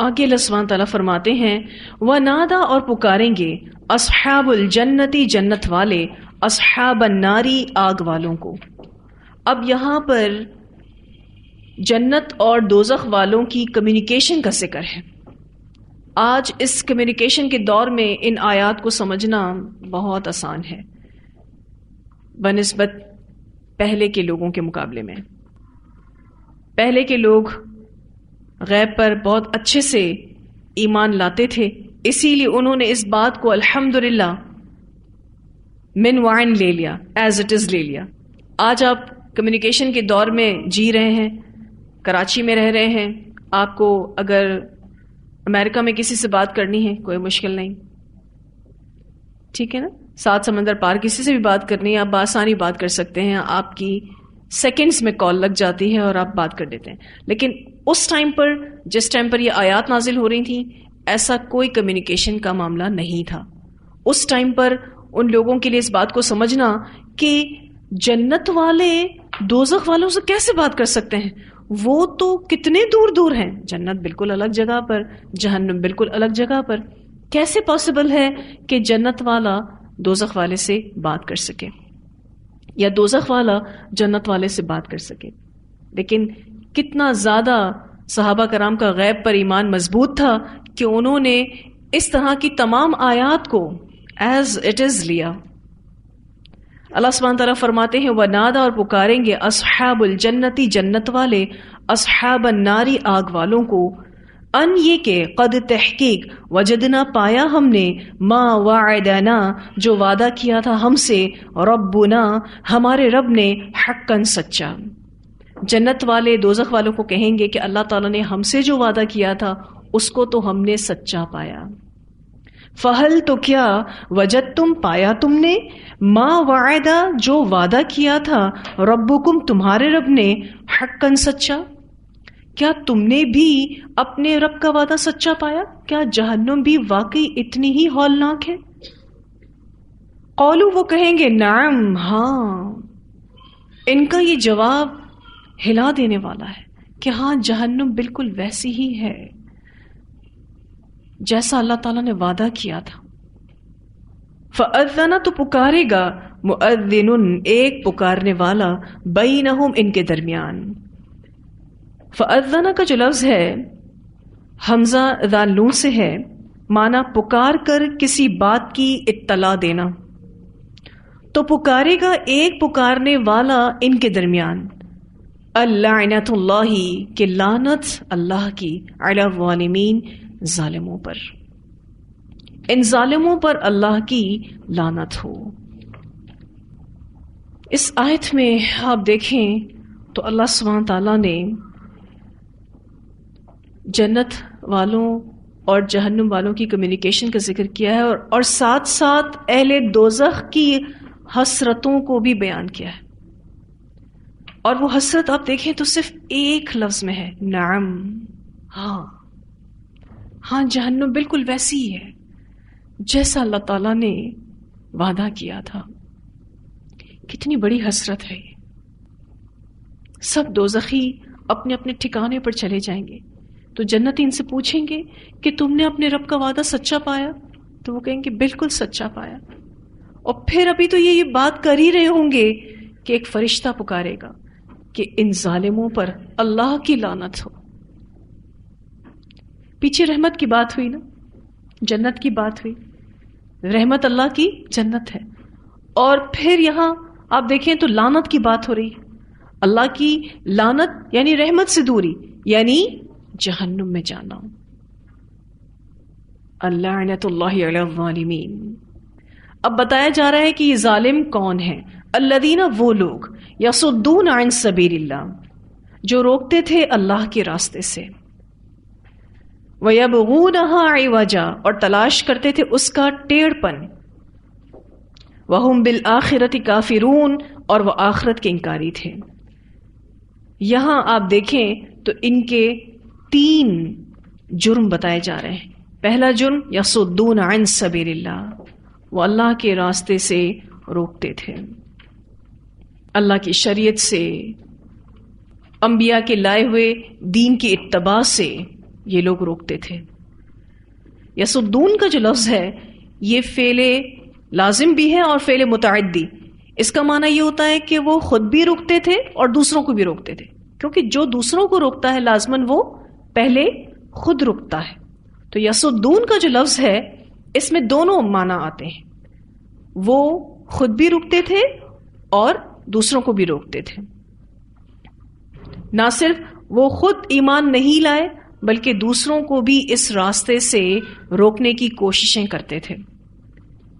آگے اللہ سبحانہ تعالیٰ فرماتے ہیں وَنَادَا اور پکاریں گے اصحاب الجنتی جنت والے اصحاب الناری آگ والوں کو۔ اب یہاں پر جنت اور دوزخ والوں کی کمیونیکیشن کا ذکر ہے۔ آج اس کمیونیکیشن کے دور میں ان آیات کو سمجھنا بہت آسان ہے بنسبت پہلے کے لوگوں کے مقابلے میں۔ پہلے کے لوگ غیب پر بہت اچھے سے ایمان لاتے تھے، اسی لیے انہوں نے اس بات کو الحمدللہ من وعین لے لیا، ایز اٹ از لے لیا۔ آج آپ کمیونیکیشن کے دور میں جی رہے ہیں، کراچی میں رہ رہے ہیں، آپ کو اگر امریکہ میں کسی سے بات کرنی ہے کوئی مشکل نہیں، ٹھیک ہے نا، 7 سمندر پار کسی سے بھی بات کرنی ہے آپ بآسانی بات کر سکتے ہیں، آپ کی سیکنڈز میں کال لگ جاتی ہے اور آپ بات کر دیتے ہیں۔ لیکن اس ٹائم پر، جس ٹائم پر یہ آیات نازل ہو رہی تھیں، ایسا کوئی کمیونیکیشن کا معاملہ نہیں تھا۔ اس ٹائم پر ان لوگوں کے لیے اس بات کو سمجھنا کہ جنت والے دوزخ والوں سے کیسے بات کر سکتے ہیں، وہ تو کتنے دور دور ہیں، جنت بالکل الگ جگہ پر، جہنم بالکل الگ جگہ پر، کیسے پاسبل ہے کہ جنت والا دوزخ والے سے بات کر سکے یا دوزخ والا جنت والے سے بات کر سکے۔ لیکن کتنا زیادہ صحابہ کرام کا غیب پر ایمان مضبوط تھا کہ انہوں نے اس طرح کی تمام آیات کو ایز اٹ از لیا۔ اللہ سبحانہ تعالیٰ فرماتے ہیں وَنَادَا اور پکاریں گے اصحاب الجنتی جنت والے اصحاب الناری آگ والوں کو، ان یہ کہ قد تحقیق وجدنا پایا ہم نے ما وعدنا جو وعدہ کیا تھا ہم سے ربنا ہمارے رب نے حقاً سچا۔ جنت والے دوزخ والوں کو کہیں گے کہ اللہ تعالیٰ نے ہم سے جو وعدہ کیا تھا اس کو تو ہم نے سچا پایا۔ فہل تو کیا وجدتم پایا تم نے ما وعدہ جو وعدہ کیا تھا ربکم تمہارے رب نے حقاً سچا، کیا تم نے بھی اپنے رب کا وعدہ سچا پایا؟ کیا جہنم بھی واقعی اتنی ہی ہولناک ہے؟ قولو وہ کہیں گے نعم ہاں، ان کا یہ جواب ہلا دینے والا ہے کہ ہاں جہنم بالکل ویسی ہی ہے جیسا اللہ تعالیٰ نے وعدہ کیا تھا۔ فَأَذَّنَ تو پکارے گا مُؤَذِّنٌ ایک پکارنے والا بَيْنَهُمْ ان کے درمیان۔ فَأَذَّنَ کا جو لفظ ہے حمزہ ذال نون سے ہے، معنی پکار کر کسی بات کی اطلاع دینا، تو پکارے گا ایک پکارنے والا ان کے درمیان، اللعنۃ اللہ کہ لعنت اللہ کی، علی الظالمین ظالموں پر، ان ظالموں پر اللہ کی لعنت ہو۔ اس آیت میں آپ دیکھیں تو اللہ سبحانہ تعالیٰ نے جنت والوں اور جہنم والوں کی کمیونیکیشن کا ذکر کیا ہے اور ساتھ ساتھ اہل دوزخ کی حسرتوں کو بھی بیان کیا ہے، اور وہ حسرت آپ دیکھیں تو صرف ایک لفظ میں ہے، نعم ہاں، ہاں جہنم بالکل ویسی ہی ہے جیسا اللہ تعالیٰ نے وعدہ کیا تھا۔ کتنی بڑی حسرت ہے یہ۔ سب دوزخی اپنے اپنے ٹھکانے پر چلے جائیں گے تو جنتی ان سے پوچھیں گے کہ تم نے اپنے رب کا وعدہ سچا پایا؟ تو وہ کہیں گے بالکل سچا پایا۔ اور پھر ابھی تو یہ بات کر ہی رہے ہوں گے کہ ایک فرشتہ پکارے گا کہ ان ظالموں پر اللہ کی لعنت ہو۔ پیچھے رحمت کی بات ہوئی نا، جنت کی بات ہوئی، رحمت اللہ کی جنت ہے، اور پھر یہاں آپ دیکھیں تو لعنت کی بات ہو رہی ہے۔ اللہ کی لعنت یعنی رحمت سے دوری، یعنی جہنم میں جانا۔ اللعنۃ اللہ علی الظالمین۔ اب بتایا جا رہا ہے کہ یہ ظالم کون ہیں؟ الذین وہ لوگ یصدون عن سبیل اللہ جو روکتے تھے اللہ کے راستے سے، وَيَبْغُونَهَا عِوَجًا اور تلاش کرتے تھے اس کا ٹیڑھ پن، وَهُمْ بِالْآخِرَةِ كَافِرُونَ اور وہ آخرت کے انکاری تھے۔ یہاں آپ دیکھیں تو ان کے 3 جرم بتائے جا رہے ہیں۔ پہلا جرم یصدون عن سبیل اللہ، وہ اللہ کے راستے سے روکتے تھے، اللہ کی شریعت سے، انبیاء کے لائے ہوئے دین کی اتباع سے یہ لوگ روکتے تھے. یصدون کا جو لفظ ہے یہ فعل لازم بھی ہے اور فعل متعدی. اس کا معنی یہ ہوتا ہے کہ وہ خود بھی روکتے تھے اور دوسروں کو بھی روکتے تھے، کیونکہ جو دوسروں کو روکتا ہے لازماً وہ پہلے خود رکتا ہے. تو یصدون کا جو لفظ ہے اس میں دونوں معنی آتے ہیں، وہ خود بھی رکتے تھے اور دوسروں کو بھی روکتے تھے. نہ صرف وہ خود ایمان نہیں لائے بلکہ دوسروں کو بھی اس راستے سے روکنے کی کوششیں کرتے تھے.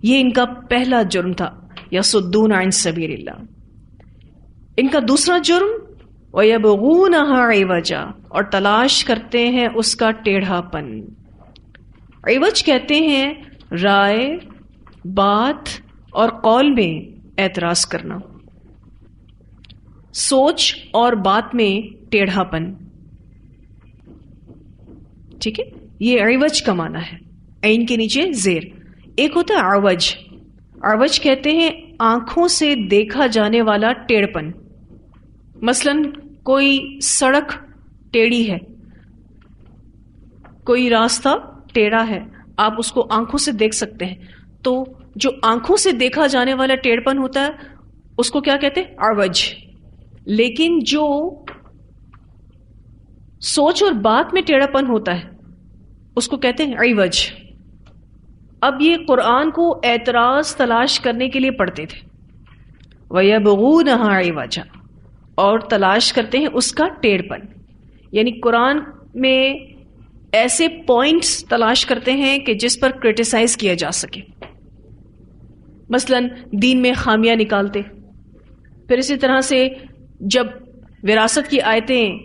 یہ ان کا پہلا جرم تھا، یصدون عن سبیل اللہ. ان کا دوسرا جرم وَيَبْغُونَهَا عِوَجًا، اور تلاش کرتے ہیں اس کا ٹیڑھا پن. عوج کہتے ہیں رائے، بات اور قول میں اعتراض کرنا، سوچ اور بات میں ٹیڑھا پن. ٹھیک ہے، یہ عوج کا معنی ہے، عین کے نیچے زیر. ایک ہوتا ہے عوج. عوج کہتے ہیں آنکھوں سے دیکھا جانے والا ٹیڑھپن. مثلا کوئی سڑک ٹیڑھی ہے، کوئی راستہ ٹیڑھا ہے، آپ اس کو آنکھوں سے دیکھ سکتے ہیں، تو جو آنکھوں سے دیکھا جانے والا ٹیڑھپن ہوتا ہے اس کو کیا کہتے ہیں؟ عوج. لیکن جو سوچ اور بات میں ٹیڑھاپن ہوتا ہے اس کو کہتے ہیں عوج. اب یہ قرآن کو اعتراض تلاش کرنے کے لیے پڑھتے تھے. وَيَبْغُونَهَا عِوَجًا، اور تلاش کرتے ہیں اس کا ٹیڑھپن، یعنی قرآن میں ایسے پوائنٹس تلاش کرتے ہیں کہ جس پر کرٹیسائز کیا جا سکے. مثلا دین میں خامیاں نکالتے. پھر اسی طرح سے جب وراثت کی آیتیں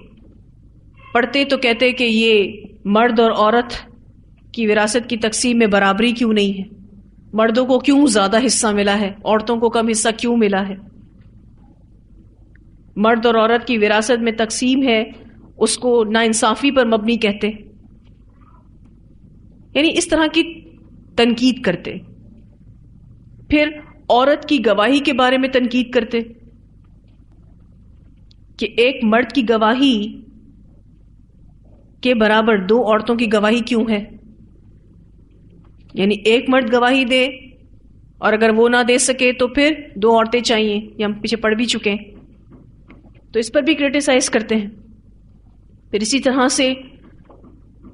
پڑھتے تو کہتے کہ یہ مرد اور عورت کی وراثت کی تقسیم میں برابری کیوں نہیں ہے، مردوں کو کیوں زیادہ حصہ ملا ہے، عورتوں کو کم حصہ کیوں ملا ہے. مرد اور عورت کی وراثت میں تقسیم ہے اس کو ناانصافی پر مبنی کہتے، یعنی اس طرح کی تنقید کرتے. پھر عورت کی گواہی کے بارے میں تنقید کرتے کہ ایک مرد کی گواہی کے برابر دو عورتوں کی گواہی کیوں ہے، یعنی ایک مرد گواہی دے اور اگر وہ نہ دے سکے تو پھر دو عورتیں چاہیے. یہ ہم پیچھے پڑھ بھی چکے ہیں، تو اس پر بھی کرٹیسائز کرتے ہیں. پھر اسی طرح سے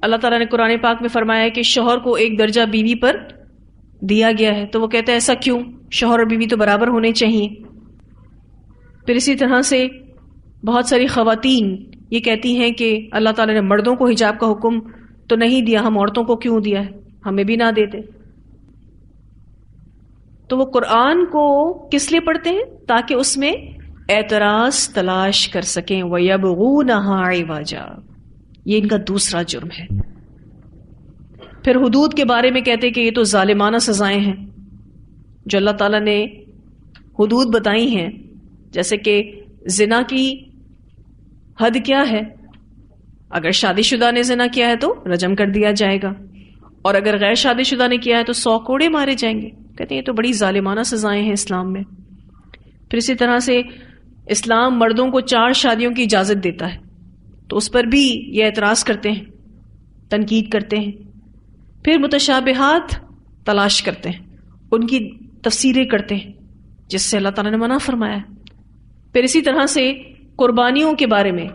اللہ تعالیٰ نے قرآن پاک میں فرمایا ہے کہ شوہر کو ایک درجہ بیوی پر دیا گیا ہے، تو وہ کہتا ہے ایسا کیوں، شوہر اور بیوی تو برابر ہونے چاہیے. پھر اسی طرح سے بہت ساری خواتین یہ کہتی ہیں کہ اللہ تعالیٰ نے مردوں کو حجاب کا حکم تو نہیں دیا، ہم عورتوں کو کیوں دیا ہے، ہمیں بھی نہ دیتے. تو وہ قرآن کو کس لیے پڑھتے ہیں؟ تاکہ اس میں اعتراض تلاش کر سکیں. وَيَبْغُونَهَا عِوَجًا، یہ ان کا دوسرا جرم ہے. پھر حدود کے بارے میں کہتے کہ یہ تو ظالمانہ سزائیں ہیں جو اللہ تعالیٰ نے حدود بتائی ہیں. جیسے کہ زنا کی حد کیا ہے، اگر شادی شدہ نے زنا کیا ہے تو رجم کر دیا جائے گا، اور اگر غیر شادی شدہ نے کیا ہے تو 100 کوڑے مارے جائیں گے. کہتے ہیں یہ تو بڑی ظالمانہ سزائیں ہیں اسلام میں. پھر اسی طرح سے اسلام مردوں کو 4 شادیوں کی اجازت دیتا ہے، تو اس پر بھی یہ اعتراض کرتے ہیں، تنقید کرتے ہیں. پھر متشابہات تلاش کرتے ہیں، ان کی تفسیریں کرتے ہیں جس سے اللہ تعالیٰ نے منع فرمایا ہے. پھر اسی طرح سے قربانیوں کے بارے میں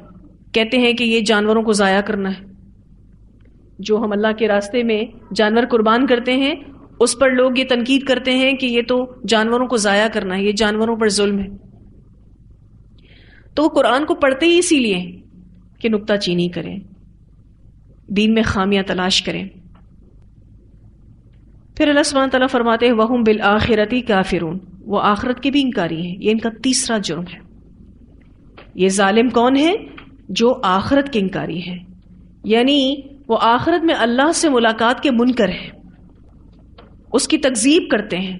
کہتے ہیں کہ یہ جانوروں کو ضائع کرنا ہے. جو ہم اللہ کے راستے میں جانور قربان کرتے ہیں اس پر لوگ یہ تنقید کرتے ہیں کہ یہ تو جانوروں کو ضائع کرنا ہے، یہ جانوروں پر ظلم ہے. تو وہ قرآن کو پڑھتے ہی اسی لیے کہ نکتہ چینی کریں، دین میں خامیاں تلاش کریں. پھر اللہ سبحانہ تعالیٰ فرماتے ہیں وَهُمْ بِالْآخِرَةِ كَافِرُونَ، وہ آخرت کے بھی انکاری ہیں. یہ ان کا تیسرا جرم ہے. یہ ظالم کون ہے؟ جو آخرت کے انکاری ہیں، یعنی وہ آخرت میں اللہ سے ملاقات کے منکر ہیں، اس کی تکذیب کرتے ہیں،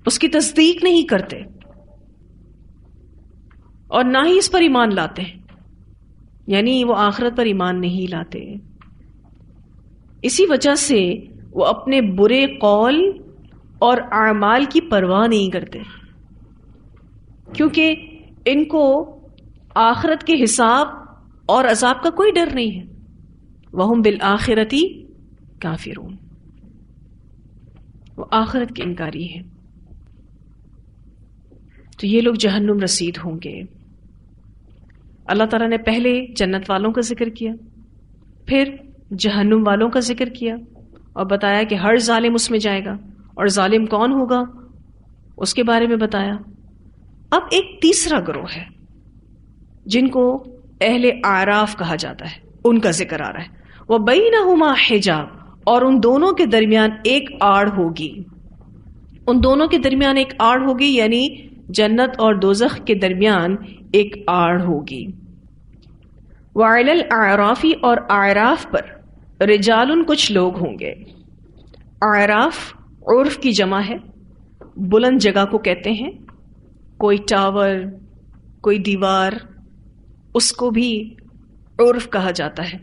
اس کی تصدیق نہیں کرتے اور نہ ہی اس پر ایمان لاتے ہیں، یعنی وہ آخرت پر ایمان نہیں لاتے. اسی وجہ سے وہ اپنے برے قول اور اعمال کی پرواہ نہیں کرتے، کیونکہ ان کو آخرت کے حساب اور عذاب کا کوئی ڈر نہیں ہے. وَهُمْ بِالْآخِرَةِ کافرون، وہ آخرت کے انکاری ہیں. تو یہ لوگ جہنم رسید ہوں گے. اللہ تعالیٰ نے پہلے جنت والوں کا ذکر کیا، پھر جہنم والوں کا ذکر کیا، اور بتایا کہ ہر ظالم اس میں جائے گا، اور ظالم کون ہوگا اس کے بارے میں بتایا. اب ایک تیسرا گروہ ہے جن کو اہل اعراف کہا جاتا ہے، ان کا ذکر آ رہا ہے. وَبَيْنَهُمَا حِجَابٌ، اور ان دونوں کے درمیان ایک آڑ ہوگی. ان دونوں کے درمیان ایک آڑ ہوگی، یعنی جنت اور دوزخ کے درمیان ایک آڑ ہوگی. وَعَلَى الْأَعْرَافِ، اور اعراف پر رجال، کچھ لوگ ہوں گے. اعراف عرف کی جمع ہے، بلند جگہ کو کہتے ہیں. کوئی ٹاور، کوئی دیوار، اس کو بھی عرف کہا جاتا ہے.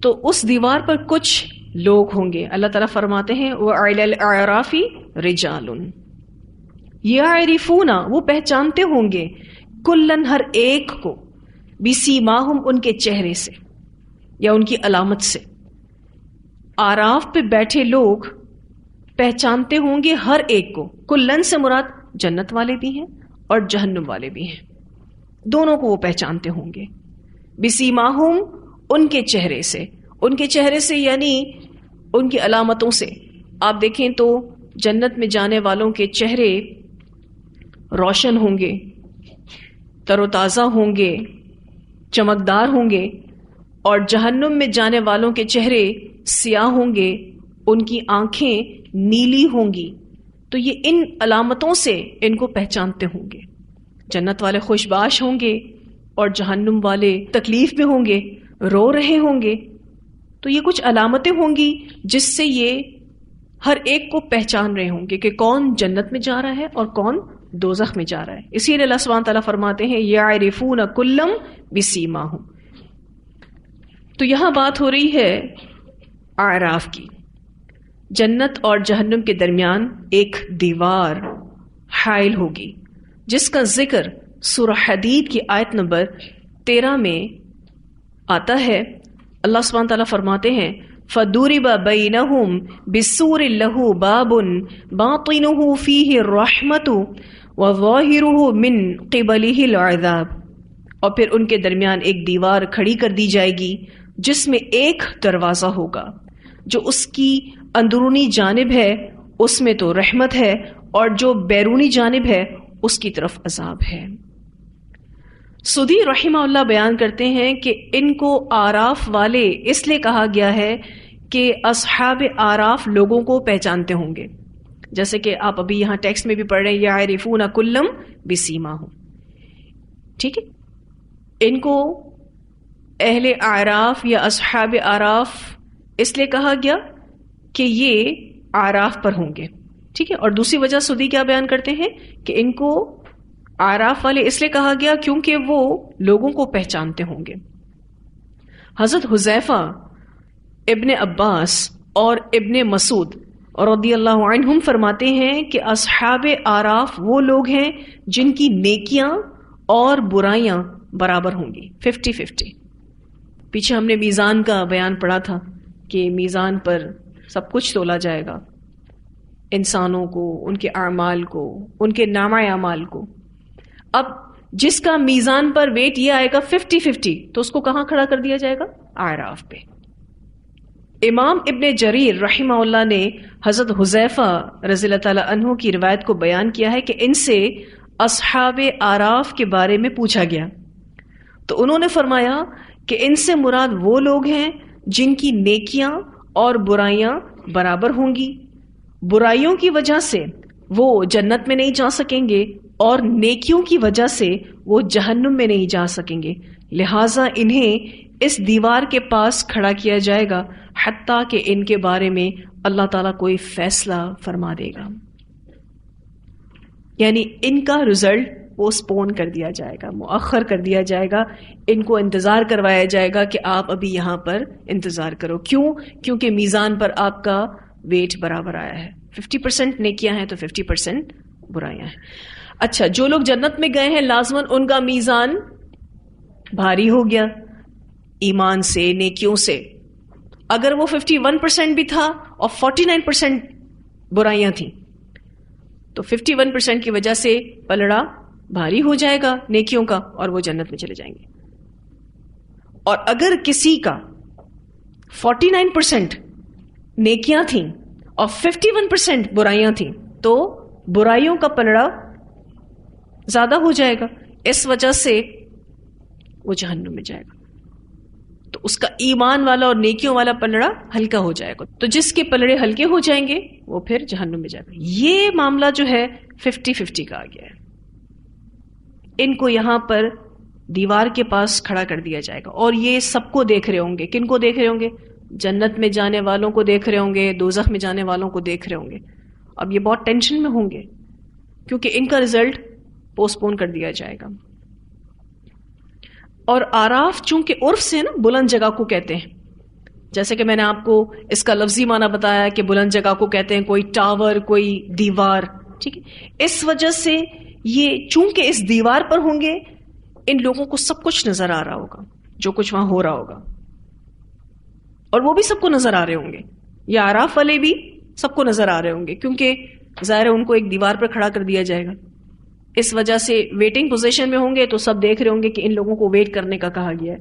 تو اس دیوار پر کچھ لوگ ہوں گے. اللہ تعالیٰ فرماتے ہیں وَعَلَى الْأَعْرَافِ رِجَالٌ يَعْرِفُونَ، وہ پہچانتے ہوں گے، کُلًّا، ہر ایک کو، بِسِیمَاهُمْ، ان کے چہرے سے یا ان کی علامت سے. اعراف پہ بیٹھے لوگ پہچانتے ہوں گے ہر ایک کو. کلن سے مراد جنت والے بھی ہیں اور جہنم والے بھی ہیں، دونوں کو وہ پہچانتے ہوں گے. بسیماہم، ان کے چہرے سے. ان کے چہرے سے یعنی ان کی علامتوں سے. آپ دیکھیں تو جنت میں جانے والوں کے چہرے روشن ہوں گے، تر و تازہ ہوں گے، چمکدار ہوں گے، اور جہنم میں جانے والوں کے چہرے سیاہ ہوں گے، ان کی آنکھیں نیلی ہوں گی. تو یہ ان علامتوں سے ان کو پہچانتے ہوں گے. جنت والے خوش باش ہوں گے اور جہنم والے تکلیف میں ہوں گے، رو رہے ہوں گے. تو یہ کچھ علامتیں ہوں گی جس سے یہ ہر ایک کو پہچان رہے ہوں گے کہ کون جنت میں جا رہا ہے اور کون دوزخ میں جا رہا ہے. اسی لیے اللہ سبحانہ تعالیٰ فرماتے ہیں یعرفون کلم بسیماہم. تو یہاں بات ہو رہی ہے اعراف کی. جنت اور جہنم کے درمیان ایک دیوار حائل ہوگی جس کا ذکر سورہ حدید کی آیت نمبر 13 میں آتا ہے. اللہ سبحانہ تعالیٰ فرماتے ہیں فَضُرِبَ بَيْنَهُمْ بِسُورٍ لَهُ بَابٌ بَاطِنُهُ فِيهِ الرَّحْمَةُ وَظَاهِرُهُ مِنْ قِبَلِهِ الْعَذَابُ. اور پھر ان کے درمیان ایک دیوار کھڑی کر دی جائے گی جس میں ایک دروازہ ہوگا، جو اس کی اندرونی جانب ہے اس میں تو رحمت ہے، اور جو بیرونی جانب ہے اس کی طرف عذاب ہے. سدی رحمہ اللہ بیان کرتے ہیں کہ ان کو آراف والے اس لیے کہا گیا ہے کہ اصحاب آراف لوگوں کو پہچانتے ہوں گے، جیسے کہ آپ ابھی یہاں ٹیکسٹ میں بھی پڑھ رہے ہیں یعرفون کلم بسیماہم. ٹھیک ہے، ان کو اہل آراف یا اصحاب آراف اس لیے کہا گیا کہ یہ آراف پر ہوں گے. ٹھیک ہے، اور دوسری وجہ سدی کیا بیان کرتے ہیں کہ ان کو آراف والے اس لیے کہا گیا کیونکہ وہ لوگوں کو پہچانتے ہوں گے. حضرت حذیفہ، ابن عباس اور ابن مسعود رضی اللہ عنہم فرماتے ہیں کہ اصحاب آراف وہ لوگ ہیں جن کی نیکیاں اور برائیاں برابر ہوں گی، 50-50. پیچھے ہم نے میزان کا بیان پڑھا تھا کہ میزان پر سب کچھ تولا جائے گا، انسانوں کو، ان کے اعمال کو، ان کے نامہ اعمال کو. اب جس کا میزان پر ویٹ یہ آئے گا 50-50، تو اس کو کہاں کھڑا کر دیا جائے گا؟ اعراف پہ. امام ابن جریر رحمہ اللہ نے حضرت حذیفہ رضی اللہ تعالیٰ عنہ کی روایت کو بیان کیا ہے کہ ان سے اصحاب آراف کے بارے میں پوچھا گیا تو انہوں نے فرمایا کہ ان سے مراد وہ لوگ ہیں جن کی نیکیاں اور برائیاں برابر ہوں گی. برائیوں کی وجہ سے وہ جنت میں نہیں جا سکیں گے اور نیکیوں کی وجہ سے وہ جہنم میں نہیں جا سکیں گے. لہٰذا انہیں اس دیوار کے پاس کھڑا کیا جائے گا حتیٰ کہ ان کے بارے میں اللہ تعالیٰ کوئی فیصلہ فرما دے گا. یعنی ان کا رزلٹ پوسٹ پون کر دیا جائے گا، مؤخر کر دیا جائے گا. ان کو انتظار کروایا جائے گا کہ آپ ابھی یہاں پر انتظار کرو. کیوں؟ کیونکہ میزان پر آپ کا ویٹ برابر آیا ہے. 50% نیکیاں ہیں تو 50% برائیاں ہیں. اچھا، جو لوگ جنت میں گئے ہیں لازماً ان کا میزان بھاری ہو گیا ایمان سے، نیکیوں سے. اگر وہ 51% بھی تھا اور 49% برائیاں تھیں تو 51% کی وجہ سے پلڑا بھاری ہو جائے گا نیکیوں کا اور وہ جنت میں چلے جائیں گے. اور اگر کسی کا 49% نیکیاں تھیں اور 51% برائیاں تھیں تو برائیوں کا پلڑا زیادہ ہو جائے گا, اس وجہ سے وہ جہنم میں جائے گا. تو اس کا ایمان والا اور نیکیوں والا پلڑا ہلکا ہو جائے گا. تو جس کے پلڑے ہلکے ہو جائیں گے وہ پھر جہنم میں جائے گا. یہ معاملہ جو ہے 50-50 کا آ گیا ہے. ان کو یہاں پر دیوار کے پاس کھڑا کر دیا جائے گا اور یہ سب کو دیکھ رہے ہوں گے. کن کو دیکھ رہے ہوں گے؟ جنت میں جانے والوں کو دیکھ رہے ہوں گے, دوزخ میں جانے والوں کو دیکھ رہے ہوں گے. اب یہ بہت ٹینشن میں ہوں گے کیونکہ ان کا رزلٹ پوسٹ پون کر دیا جائے گا. اور آراف چونکہ عرف سے نا بلند جگہ کو کہتے ہیں, جیسے کہ میں نے آپ کو اس کا لفظی معنی بتایا کہ بلند جگہ کو کہتے ہیں کوئی ٹاور, کوئی دیوار, ٹھیک ہے. اس وجہ سے یہ چونکہ اس دیوار پر ہوں گے, ان لوگوں کو سب کچھ نظر آ رہا ہوگا جو کچھ وہاں ہو رہا ہوگا, اور وہ بھی سب کو نظر آ رہے ہوں گے. یہ آراف والے بھی سب کو نظر آ رہے ہوں گے کیونکہ ظاہر ان کو ایک دیوار پر کھڑا کر دیا جائے گا. اس وجہ سے ویٹنگ پوزیشن میں ہوں گے تو سب دیکھ رہے ہوں گے کہ ان لوگوں کو ویٹ کرنے کا کہا گیا ہے.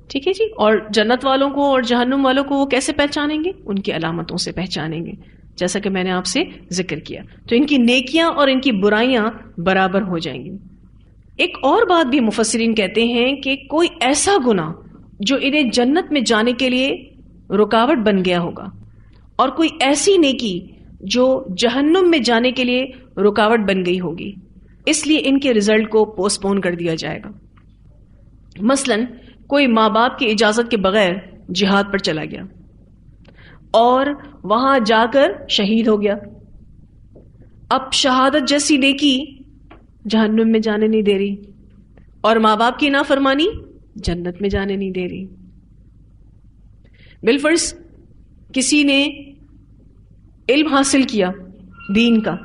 ٹھیک ہے جی. اور جنت والوں کو اور جہنم والوں کو وہ کیسے پہچانیں گے؟ ان کی علامتوں سے پہچانیں گے, جیسا کہ میں نے آپ سے ذکر کیا. تو ان کی نیکیاں اور ان کی برائیاں برابر ہو جائیں گی. ایک اور بات بھی مفسرین کہتے ہیں کہ کوئی ایسا گناہ جو انہیں جنت میں جانے کے لیے رکاوٹ بن گیا ہوگا, اور کوئی ایسی نیکی جو جہنم میں جانے کے لیے رکاوٹ بن گئی ہوگی, اس لیے ان کے رزلٹ کو پوسٹ پون کر دیا جائے گا. مثلا کوئی ماں باپ کی اجازت کے بغیر جہاد پر چلا گیا اور وہاں جا کر شہید ہو گیا. اب شہادت جیسی نیکی جہنم میں جانے نہیں دے رہی, اور ماں باپ کی نافرمانی جنت میں جانے نہیں دے رہی. بالفرض کسی نے علم حاصل کیا دین کا,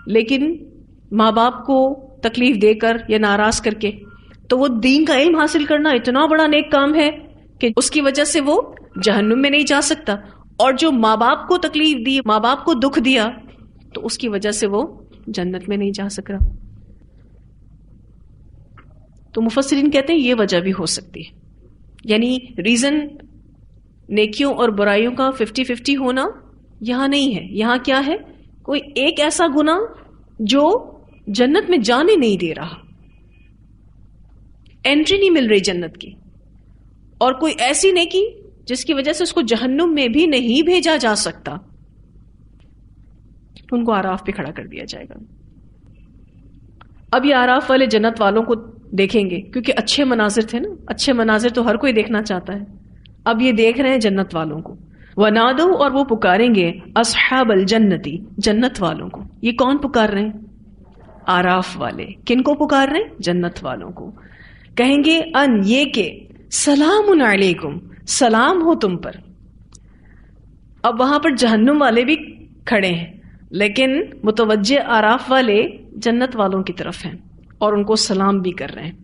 لیکن ماں باپ کو تکلیف دے کر یا ناراض کر کے, تو وہ دین کا علم حاصل کرنا اتنا بڑا نیک کام ہے کہ اس کی وجہ سے وہ جہنم میں نہیں جا سکتا, اور جو ماں باپ کو تکلیف دی, ماں باپ کو دکھ دیا, تو اس کی وجہ سے وہ جنت میں نہیں جا سک رہا. تو مفسرین کہتے ہیں یہ وجہ بھی ہو سکتی ہے. یعنی ریزن نیکیوں اور برائیوں کا 50-50 ہونا یہاں نہیں ہے. یہاں کیا ہے؟ کوئی ایک ایسا گناہ جو جنت میں جانے نہیں دے رہا, انٹری نہیں مل رہی جنت کی, اور کوئی ایسی نیکی جس کی وجہ سے اس کو جہنم میں بھی نہیں بھیجا جا سکتا. ان کو آراف پہ کھڑا کر دیا جائے گا. اب یہ آراف والے جنت والوں کو دیکھیں گے کیونکہ اچھے مناظر تھے نا, اچھے مناظر تو ہر کوئی دیکھنا چاہتا ہے. اب یہ دیکھ رہے ہیں جنت والوں کو. وَنَادَوْا, اور وہ پکاریں گے اصحاب الجنتی, جنت والوں کو. یہ کون پکار رہے ہیں؟ آراف والے. کن کو پکار رہے ہیں؟ جنت والوں کو. کہیں گے ان, یہ کہ سلام علیکم, سلام ہو تم پر. اب وہاں پر جہنم والے بھی کھڑے ہیں, لیکن متوجہ آراف والے جنت والوں کی طرف ہیں اور ان کو سلام بھی کر رہے ہیں.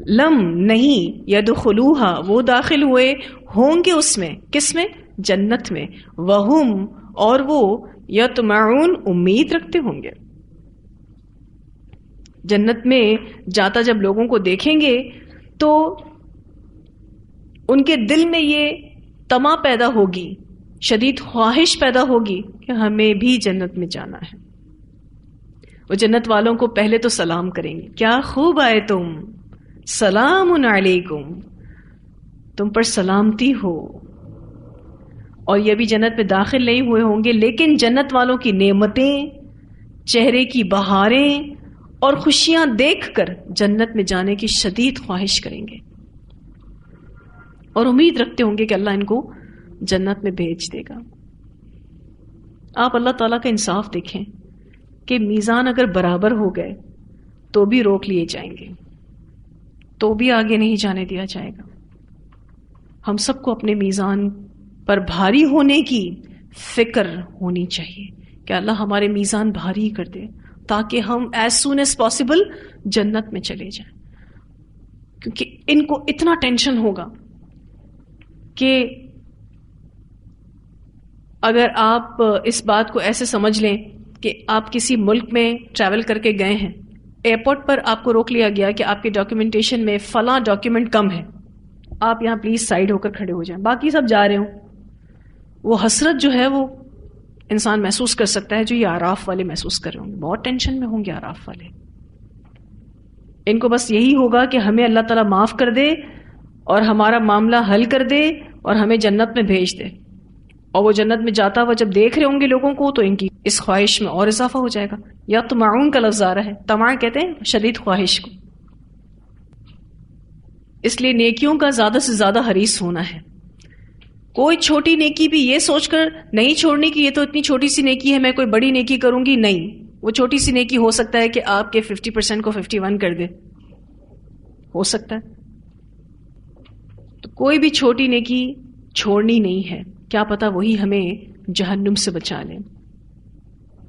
لم, نہیں, یدخلوہا, وہ داخل ہوئے ہوں گے اس میں. کس میں؟ جنت میں. وہم, اور وہ یطمعون, امید رکھتے ہوں گے. جنت میں جاتا جب لوگوں کو دیکھیں گے تو ان کے دل میں یہ طمع پیدا ہوگی, شدید خواہش پیدا ہوگی کہ ہمیں بھی جنت میں جانا ہے. وہ جنت والوں کو پہلے تو سلام کریں گے, کیا خوب آئے تم, سلام علیکم, تم پر سلامتی ہو. اور یہ بھی جنت میں داخل نہیں ہوئے ہوں گے, لیکن جنت والوں کی نعمتیں, چہرے کی بہاریں اور خوشیاں دیکھ کر جنت میں جانے کی شدید خواہش کریں گے اور امید رکھتے ہوں گے کہ اللہ ان کو جنت میں بھیج دے گا. آپ اللہ تعالیٰ کا انصاف دیکھیں کہ میزان اگر برابر ہو گئے تو بھی روک لیے جائیں گے, تو بھی آگے نہیں جانے دیا جائے گا. ہم سب کو اپنے میزان پر بھاری ہونے کی فکر ہونی چاہیے کہ اللہ ہمارے میزان بھاری کر دے تاکہ ہم ایز سون ایز پاسبل جنت میں چلے جائیں. کیونکہ ان کو اتنا ٹینشن ہوگا کہ اگر آپ اس بات کو ایسے سمجھ لیں کہ آپ کسی ملک میں ٹریول کر کے گئے ہیں، ایئرپورٹ پر آپ کو روک لیا گیا کہ آپ کے ڈاکیومنٹیشن میں فلاں ڈاکیومنٹ کم ہے، آپ یہاں پلیز سائڈ ہو کر کھڑے ہو جائیں، باقی سب جا رہے ہوں. وہ حسرت جو ہے وہ انسان محسوس کر سکتا ہے جو یہ آراف والے محسوس کر رہے ہوں گے. بہت ٹینشن میں ہوں گے آراف والے. ان کو بس یہی ہوگا کہ ہمیں اللہ تعالیٰ معاف کر دے اور ہمارا معاملہ حل کر دے اور ہمیں جنت میں بھیج دے. اور وہ جنت میں جاتا ہوا جب دیکھ رہے ہوں گے لوگوں کو تو ان کی اس خواہش میں اور اضافہ ہو جائے گا. یا طمعون کا لفظ آ رہا ہے، طمع کہتے ہیں شدید خواہش کو. اس لیے نیکیوں کا زیادہ سے زیادہ حریص ہونا ہے. کوئی چھوٹی نیکی بھی یہ سوچ کر نہیں چھوڑنی کہ یہ تو اتنی چھوٹی سی نیکی ہے میں کوئی بڑی نیکی کروں گی. نہیں، وہ چھوٹی سی نیکی ہو سکتا ہے کہ آپ کے 50% کو 51 کر دے، ہو سکتا ہے. تو کوئی بھی چھوٹی نیکی چھوڑنی نہیں ہے، کیا پتا وہی ہمیں جہنم سے بچا لے.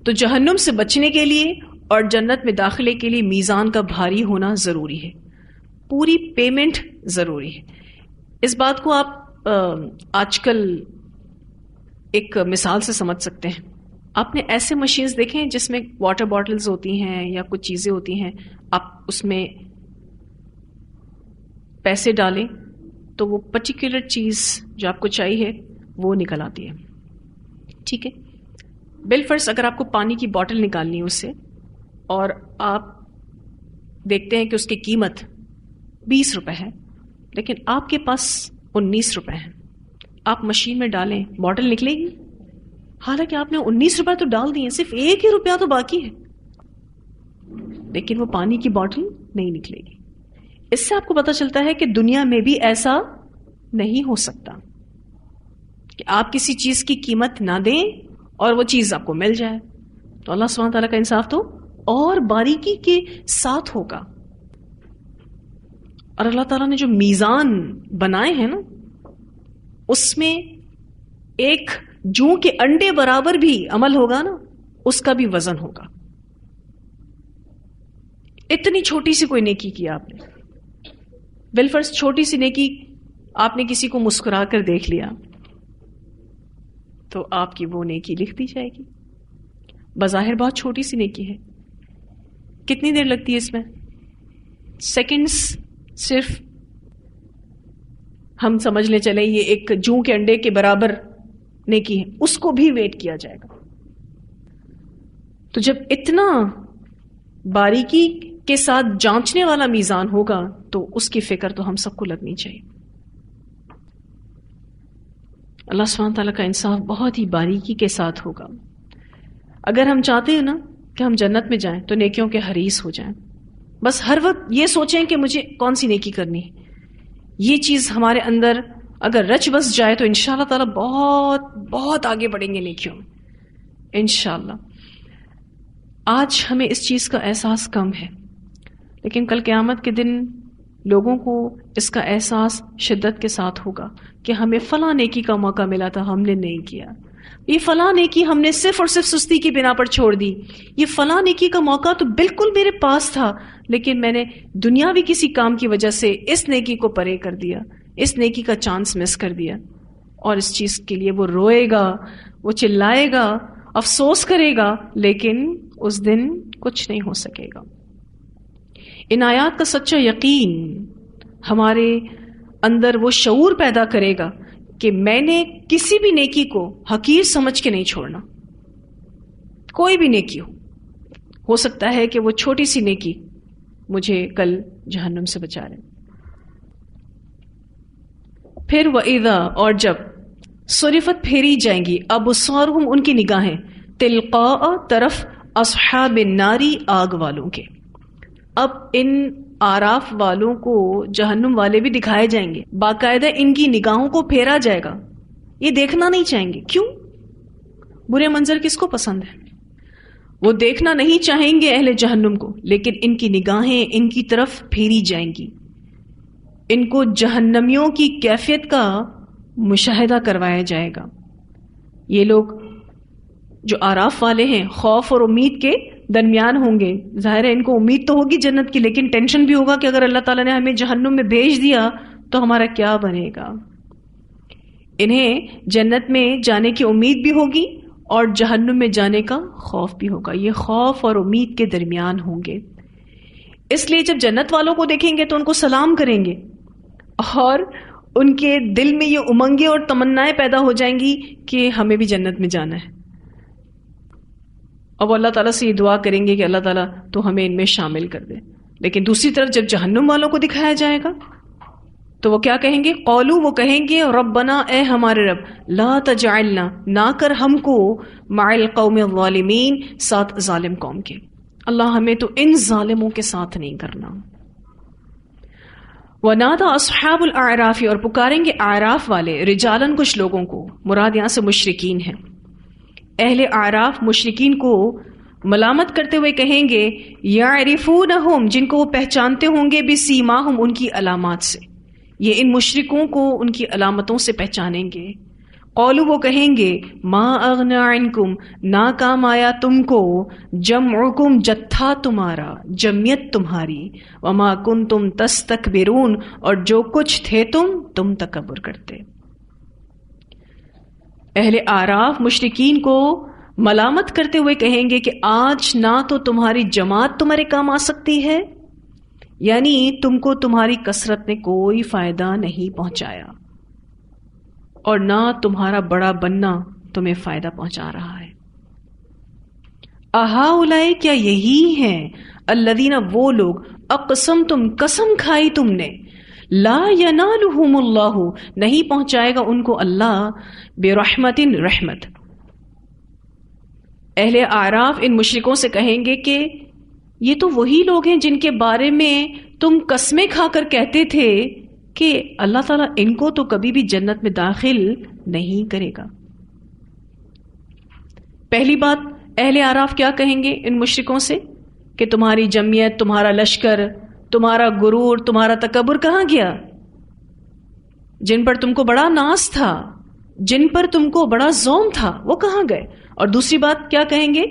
تو جہنم سے بچنے کے لیے اور جنت میں داخلے کے لیے میزان کا بھاری ہونا ضروری ہے، پوری پیمنٹ ضروری ہے. اس بات کو آپ آج کل ایک مثال سے سمجھ سکتے ہیں. آپ نے ایسے مشینز دیکھے ہیں جس میں واٹر باٹلز ہوتی ہیں یا کچھ چیزیں ہوتی ہیں، آپ اس میں پیسے ڈالیں تو وہ پرٹیکولر چیز جو آپ کو چاہیے وہ نکل آتی ہے. ٹھیک ہے، بالفرض اگر آپ کو پانی کی باٹل نکالنی ہے اس سے اور آپ دیکھتے ہیں کہ اس کی قیمت 20 روپے ہے لیکن آپ کے پاس 19 روپے ہیں، آپ مشین میں ڈالیں باٹل نکلے گی؟ حالانکہ آپ نے 19 روپے تو ڈال دیے، صرف 1 ہی روپیہ تو باقی ہے، لیکن وہ پانی کی باٹل نہیں نکلے گی. اس سے آپ کو پتہ چلتا ہے کہ دنیا میں بھی ایسا نہیں ہو سکتا کہ آپ کسی چیز کی قیمت نہ دیں اور وہ چیز آپ کو مل جائے. تو اللہ سبحانہ تعالیٰ کا انصاف تو اور باریکی کے ساتھ ہوگا. اور اللہ تعالیٰ نے جو میزان بنائے ہیں نا، اس میں ایک جوں کے انڈے برابر بھی عمل ہوگا نا، اس کا بھی وزن ہوگا. اتنی چھوٹی سی کوئی نیکی کیا آپ نے، بالفرض چھوٹی سی نیکی آپ نے کسی کو مسکرا کر دیکھ لیا تو آپ کی وہ نیکی لکھ دی جائے گی. بظاہر بہت چھوٹی سی نیکی ہے، کتنی دیر لگتی ہے اس میں؟ سیکنڈز. صرف ہم سمجھ لیں چلیں یہ ایک جوں کے انڈے کے برابر نیکی ہے، اس کو بھی ویٹ کیا جائے گا. تو جب اتنا باریکی کے ساتھ جانچنے والا میزان ہوگا تو اس کی فکر تو ہم سب کو لگنی چاہیے. اللہ سبحانہ تعالیٰ کا انصاف بہت ہی باریکی کے ساتھ ہوگا. اگر ہم چاہتے ہیں نا کہ ہم جنت میں جائیں تو نیکیوں کے حریص ہو جائیں. بس ہر وقت یہ سوچیں کہ مجھے کون سی نیکی کرنی ہے. یہ چیز ہمارے اندر اگر رچ بس جائے تو انشاءاللہ تعالیٰ بہت بہت آگے بڑھیں گے نیکیوں میں انشاءاللہ. آج ہمیں اس چیز کا احساس کم ہے، لیکن کل قیامت کے دن لوگوں کو اس کا احساس شدت کے ساتھ ہوگا کہ ہمیں فلاں نیکی کا موقع ملا تھا، ہم نے نہیں کیا. یہ فلاں نیکی ہم نے صرف اور صرف سستی کی بنا پر چھوڑ دی. یہ فلاں نیکی کا موقع تو بالکل میرے پاس تھا لیکن میں نے دنیاوی کسی کام کی وجہ سے اس نیکی کو پرے کر دیا، اس نیکی کا چانس مس کر دیا. اور اس چیز کے لیے وہ روئے گا، وہ چلائے گا، افسوس کرے گا، لیکن اس دن کچھ نہیں ہو سکے گا. ان آیات کا سچا یقین ہمارے اندر وہ شعور پیدا کرے گا کہ میں نے کسی بھی نیکی کو حقیر سمجھ کے نہیں چھوڑنا. کوئی بھی نیکی ہو سکتا ہے کہ وہ چھوٹی سی نیکی مجھے کل جہنم سے بچا لے. پھر وَإِذَا، اور جب صرفت پھیری جائیں گی ابصارہم، ان کی نگاہیں، تلقاء، طرف اصحاب الناری، آگ والوں کے. اب ان آراف والوں کو جہنم والے بھی دکھائے جائیں گے، باقاعدہ ان کی نگاہوں کو پھیرا جائے گا. یہ دیکھنا نہیں چاہیں گے. کیوں؟ برے منظر کس کو پسند ہے؟ وہ دیکھنا نہیں چاہیں گے اہل جہنم کو، لیکن ان کی نگاہیں ان کی طرف پھیری جائیں گی. ان کو جہنمیوں کی کیفیت کا مشاہدہ کروایا جائے گا. یہ لوگ جو آراف والے ہیں خوف اور امید کے درمیان ہوں گے. ظاہر ہے ان کو امید تو ہوگی جنت کی، لیکن ٹینشن بھی ہوگا کہ اگر اللہ تعالیٰ نے ہمیں جہنم میں بھیج دیا تو ہمارا کیا بنے گا. انہیں جنت میں جانے کی امید بھی ہوگی اور جہنم میں جانے کا خوف بھی ہوگا. یہ خوف اور امید کے درمیان ہوں گے. اس لیے جب جنت والوں کو دیکھیں گے تو ان کو سلام کریں گے اور ان کے دل میں یہ امنگیں اور تمنائیں پیدا ہو جائیں گی کہ ہمیں بھی جنت میں جانا ہے. اور وہ اللہ تعالیٰ سے یہ دعا کریں گے کہ اللہ تعالیٰ تو ہمیں ان میں شامل کر دے. لیکن دوسری طرف جب جہنم والوں کو دکھایا جائے گا تو وہ کیا کہیں گے؟ قولو، وہ کہیں گے ربنا، اے ہمارے رب، لا تجعلنا، نہ کر ہم کو مع القوم الظالمین، ساتھ ظالم قوم کے. اللہ ہمیں تو ان ظالموں کے ساتھ نہیں کرنا. وَنَادَى أَصْحَابُ الْأَعْرَافِ، اور پکاریں گے اعراف والے، رجالن کچھ لوگوں کو، مراد یہاں سے مشرکین ہیں. اہل اعراف مشرکین کو ملامت کرتے ہوئے کہیں گے یعرفونہم، جن کو وہ پہچانتے ہوں گے، بسیماہم، ان کی علامات سے. یہ ان مشرکوں کو ان کی علامتوں سے پہچانیں گے. قولو، وہ کہیں گے ما اغنی عنکم، نہ کام آیا تم کو، جمعکم، جتھا تمہارا، جمعیت تمہاری، وما کنتم تستکبرون، اور جو کچھ تھے تم تکبر کرتے. اہل اعراف مشرکین کو ملامت کرتے ہوئے کہیں گے کہ آج نہ تو تمہاری جماعت تمہارے کام آ سکتی ہے، یعنی تم کو تمہاری کثرت نے کوئی فائدہ نہیں پہنچایا، اور نہ تمہارا بڑا بننا تمہیں فائدہ پہنچا رہا ہے. اہؤلاء، کیا یہی ہیں، الذین، وہ لوگ، اقسمتم، قسم کھائی تم نے، لا ینالہم اللہ، نہیں پہنچائے گا ان کو اللہ، برحمت، رحمت. اہل اعراف ان مشرکوں سے کہیں گے کہ یہ تو وہی لوگ ہیں جن کے بارے میں تم قسمیں کھا کر کہتے تھے کہ اللہ تعالیٰ ان کو تو کبھی بھی جنت میں داخل نہیں کرے گا. پہلی بات، اہل اعراف کیا کہیں گے ان مشرکوں سے کہ تمہاری جمعیت، تمہارا لشکر، تمہارا غرور، تمہارا تکبر کہاں گیا؟ جن پر تم کو بڑا ناز تھا، جن پر تم کو بڑا زوم تھا، وہ کہاں گئے؟ اور دوسری بات کیا کہیں گے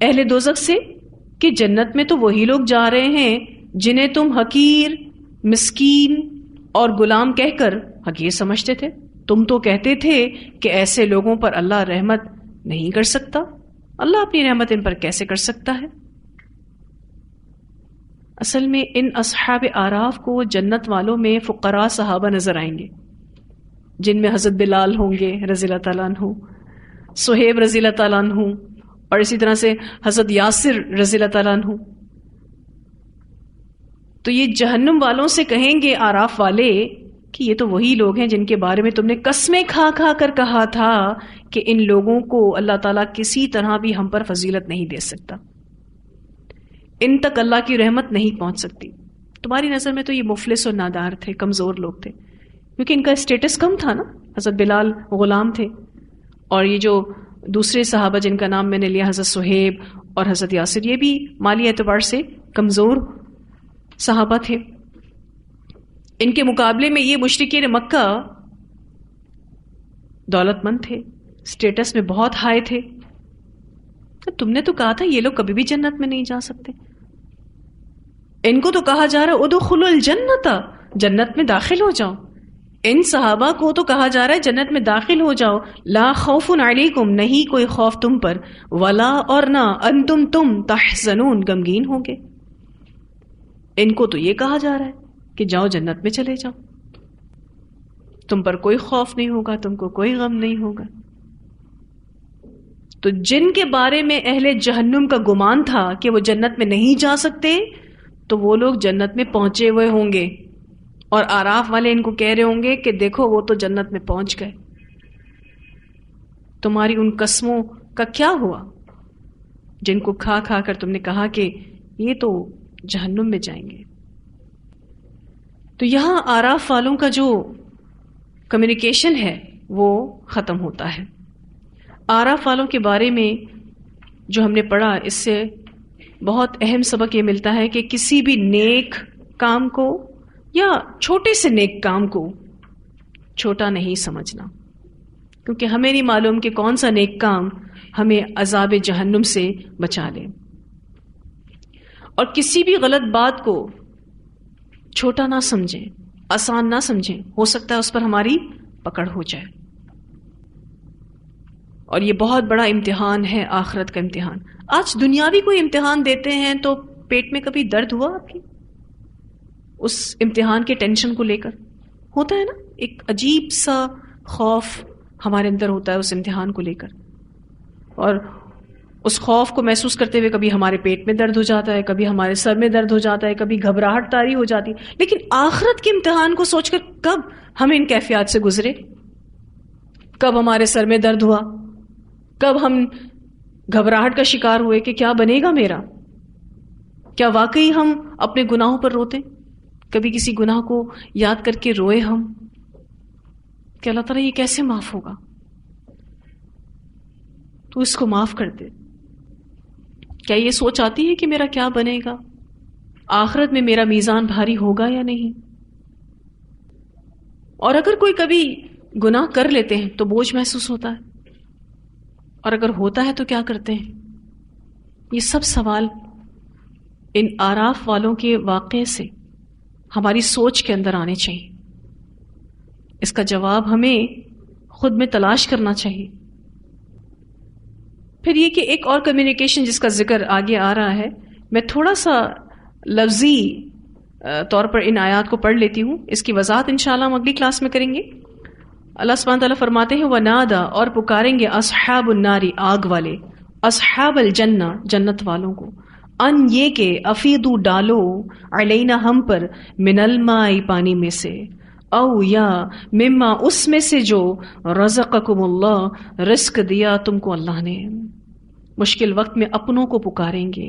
اہل دوزخ سے کہ جنت میں تو وہی لوگ جا رہے ہیں جنہیں تم حقیر، مسکین اور غلام کہہ کر حقیر سمجھتے تھے. تم تو کہتے تھے کہ ایسے لوگوں پر اللہ رحمت نہیں کر سکتا، اللہ اپنی رحمت ان پر کیسے کر سکتا ہے؟ اصل میں ان اصحاب اعراف کو جنت والوں میں فقراء صحابہ نظر آئیں گے، جن میں حضرت بلال ہوں گے رضی اللہ تعالیٰ عنہ، صہیب رضی اللہ تعالیٰ عنہ، اور اسی طرح سے حضرت یاسر رضی اللہ تعالیٰ عنہ. تو یہ جہنم والوں سے کہیں گے اعراف والے کہ یہ تو وہی لوگ ہیں جن کے بارے میں تم نے قسمیں کھا کھا کر کہا تھا کہ ان لوگوں کو اللہ تعالیٰ کسی طرح بھی ہم پر فضیلت نہیں دے سکتا، ان تک اللہ کی رحمت نہیں پہنچ سکتی. تمہاری نظر میں تو یہ مفلس اور نادار تھے، کمزور لوگ تھے، کیونکہ ان کا اسٹیٹس کم تھا نا. حضرت بلال غلام تھے، اور یہ جو دوسرے صحابہ جن کا نام میں نے لیا، حضرت صہیب اور حضرت یاسر، یہ بھی مالی اعتبار سے کمزور صحابہ تھے. ان کے مقابلے میں یہ مشرکین مکہ دولت مند تھے، اسٹیٹس میں بہت ہائی تھے. تم نے تو کہا تھا یہ لوگ کبھی بھی جنت میں نہیں جا سکتے. ان کو تو کہا جا رہا ہے ادخلوا الجنت، جنت میں داخل ہو جاؤ. ان صحابہ کو تو کہا جا رہا ہے جنت میں داخل ہو جاؤ. لا خوف علیکم، نہیں کوئی خوف تم پر، ولا، اور نہ، انتم، تم، تحزنون، غمگین ہوں گے. ان کو تو یہ کہا جا رہا ہے کہ جاؤ جنت میں چلے جاؤ، تم پر کوئی خوف نہیں ہوگا، تم کو کوئی غم نہیں ہوگا. تو جن کے بارے میں اہل جہنم کا گمان تھا کہ وہ جنت میں نہیں جا سکتے، تو وہ لوگ جنت میں پہنچے ہوئے ہوں گے، اور اعراف والے ان کو کہہ رہے ہوں گے کہ دیکھو وہ تو جنت میں پہنچ گئے. تمہاری ان قسموں کا کیا ہوا جن کو کھا کھا کر تم نے کہا کہ یہ تو جہنم میں جائیں گے. تو یہاں اعراف والوں کا جو کمیونیکیشن ہے وہ ختم ہوتا ہے. اعراف والوں کے بارے میں جو ہم نے پڑھا، اس سے بہت اہم سبق یہ ملتا ہے کہ کسی بھی نیک کام کو یا چھوٹے سے نیک کام کو چھوٹا نہیں سمجھنا، کیونکہ ہمیں نہیں معلوم کہ کون سا نیک کام ہمیں عذاب جہنم سے بچا لے. اور کسی بھی غلط بات کو چھوٹا نہ سمجھیں، آسان نہ سمجھیں، ہو سکتا ہے اس پر ہماری پکڑ ہو جائے. اور یہ بہت بڑا امتحان ہے، آخرت کا امتحان. آج دنیاوی کوئی امتحان دیتے ہیں تو پیٹ میں کبھی درد ہوا آپ کی اس امتحان کے ٹینشن کو لے کر؟ ہوتا ہے نا، ایک عجیب سا خوف ہمارے اندر ہوتا ہے اس امتحان کو لے کر، اور اس خوف کو محسوس کرتے ہوئے کبھی ہمارے پیٹ میں درد ہو جاتا ہے، کبھی ہمارے سر میں درد ہو جاتا ہے، کبھی گھبراہٹ طاری ہو جاتی. لیکن آخرت کے امتحان کو سوچ کر کب ہم ان کیفیات سے گزرے؟ کب ہمارے سر میں درد ہوا؟ کب ہم گھبراہٹ کا شکار ہوئے کہ کیا بنے گا میرا؟ کیا واقعی ہم اپنے گناہوں پر روتے؟ کبھی کسی گناہ کو یاد کر کے روئے ہم کہ اللہ تعالیٰ یہ کیسے معاف ہوگا؟ تو اس کو معاف کر دے. کیا یہ سوچ آتی ہے کہ میرا کیا بنے گا؟ آخرت میں میرا میزان بھاری ہوگا یا نہیں؟ اور اگر کوئی کبھی گناہ کر لیتے ہیں تو بوجھ محسوس ہوتا ہے، اور اگر ہوتا ہے تو کیا کرتے ہیں؟ یہ سب سوال ان آراف والوں کے واقعے سے ہماری سوچ کے اندر آنے چاہیے. اس کا جواب ہمیں خود میں تلاش کرنا چاہیے. پھر یہ کہ ایک اور کمیونیکیشن جس کا ذکر آگے آ رہا ہے، میں تھوڑا سا لفظی طور پر ان آیات کو پڑھ لیتی ہوں، اس کی وضاحت انشاءاللہ ہم اگلی کلاس میں کریں گے. اللہ سبحانہ تعالیٰ فرماتے ہیں وَنَادَا، اور پکاریں گے اصحاب الناری، آگ والے، اصحاب الجنہ، جنت والوں کو، ان یہ کہ افیدو ڈالو، علینا ہم پر، من الماء پانی میں سے، او یا مما اس میں سے جو رزقکم اللہ رزق دیا تم کو اللہ نے. مشکل وقت میں اپنوں کو پکاریں گے.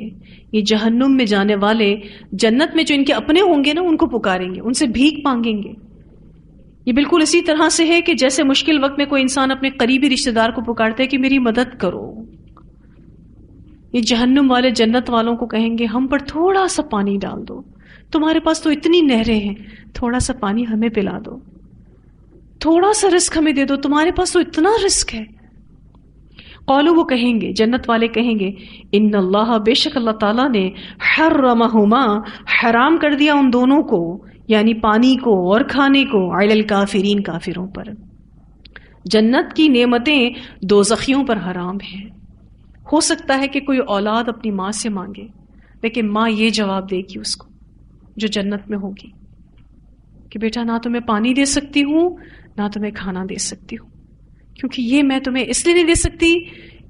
یہ جہنم میں جانے والے جنت میں جو ان کے اپنے ہوں گے نا، ان کو پکاریں گے، ان سے بھیک مانگیں گے. یہ بالکل اسی طرح سے ہے کہ جیسے مشکل وقت میں کوئی انسان اپنے قریبی رشتہ دار کو پکارتا ہے کہ میری مدد کرو. یہ جہنم والے جنت والوں کو کہیں گے ہم پر تھوڑا سا پانی ڈال دو، تمہارے پاس تو اتنی نہریں ہیں، تھوڑا سا پانی ہمیں پلا دو، تھوڑا سا رزق ہمیں دے دو، تمہارے پاس تو اتنا رزق ہے. قالو، وہ کہیں گے، جنت والے کہیں گے، ان اللہ، بے شک اللہ تعالیٰ نے، حرمہما، حرام کر دیا ان دونوں کو، یعنی پانی کو اور کھانے کو، علی الکافرین، کافروں پر. جنت کی نعمتیں دوزخیوں پر حرام ہیں. ہو سکتا ہے کہ کوئی اولاد اپنی ماں سے مانگے، لیکن ماں یہ جواب دے گی اس کو جو جنت میں ہوگی کہ بیٹا نہ تو میں پانی دے سکتی ہوں، نہ تو میں کھانا دے سکتی ہوں، کیونکہ یہ میں تمہیں اس لیے نہیں دے سکتی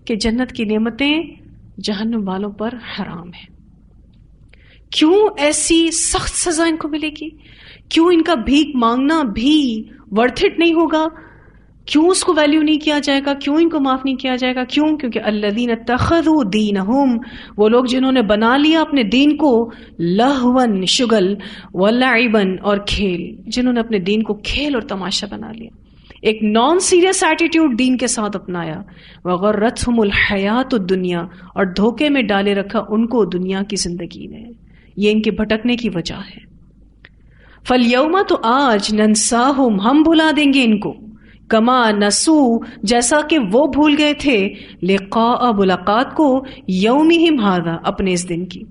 کہ جنت کی نعمتیں جہنم والوں پر حرام ہیں. کیوں ایسی سخت سزا ان کو ملے گی؟ کیوں ان کا بھیک مانگنا بھی ورتھ اٹ نہیں ہوگا؟ کیوں اس کو ویلیو نہیں کیا جائے گا؟ کیوں ان کو معاف نہیں کیا جائے گا؟ کیوں؟ کیونکہ الذین اتخذوا دینہم، وہ لوگ جنہوں نے بنا لیا اپنے دین کو، لہون، شگل، ولعبن، اور کھیل، جنہوں نے اپنے دین کو کھیل اور تماشا بنا لیا، ایک نان سیریس ایٹیٹیوڈ دین کے ساتھ اپنایا. وغرتہم الحیات الدنیا، اور دھوکے میں ڈالے رکھا ان کو دنیا کی زندگی نے. یہ ان کے بھٹکنے کی وجہ ہے. فالیوم، تو آج، ننساہم، ہم بھلا دیں گے ان کو، کما نسو، جیسا کہ وہ بھول گئے تھے، لقاء، ملاقات کو، یومہم ھذا، اپنے اس دن کی.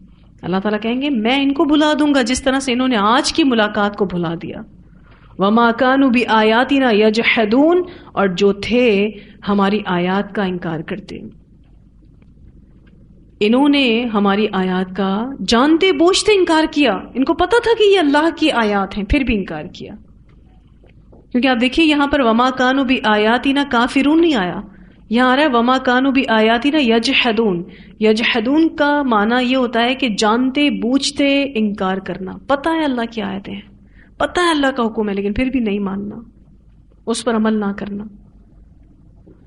اللہ تعالیٰ کہیں گے میں ان کو بھلا دوں گا جس طرح سے انہوں نے آج کی ملاقات کو بھلا دیا. وما کانوا بآیاتنا یجحدون، اور جو تھے ہماری آیات کا انکار کرتے. انہوں نے ہماری آیات کا جانتے بوجھتے انکار کیا. ان کو پتا تھا کہ یہ اللہ کی آیات ہیں، پھر بھی انکار کیا. کیونکہ آپ دیکھیے یہاں پر وما کانوا بآیاتنا کافرون نہیں آیا، یہاں آ رہا ہے وما کانوا بآیاتنا یجحدون. یجحدون کا معنی یہ ہوتا ہے کہ جانتے بوجھتے انکار کرنا. پتہ ہے اللہ کی آیتیں ہیں، پتہ ہے اللہ کا حکم ہے، لیکن پھر بھی نہیں ماننا، اس پر عمل نہ کرنا.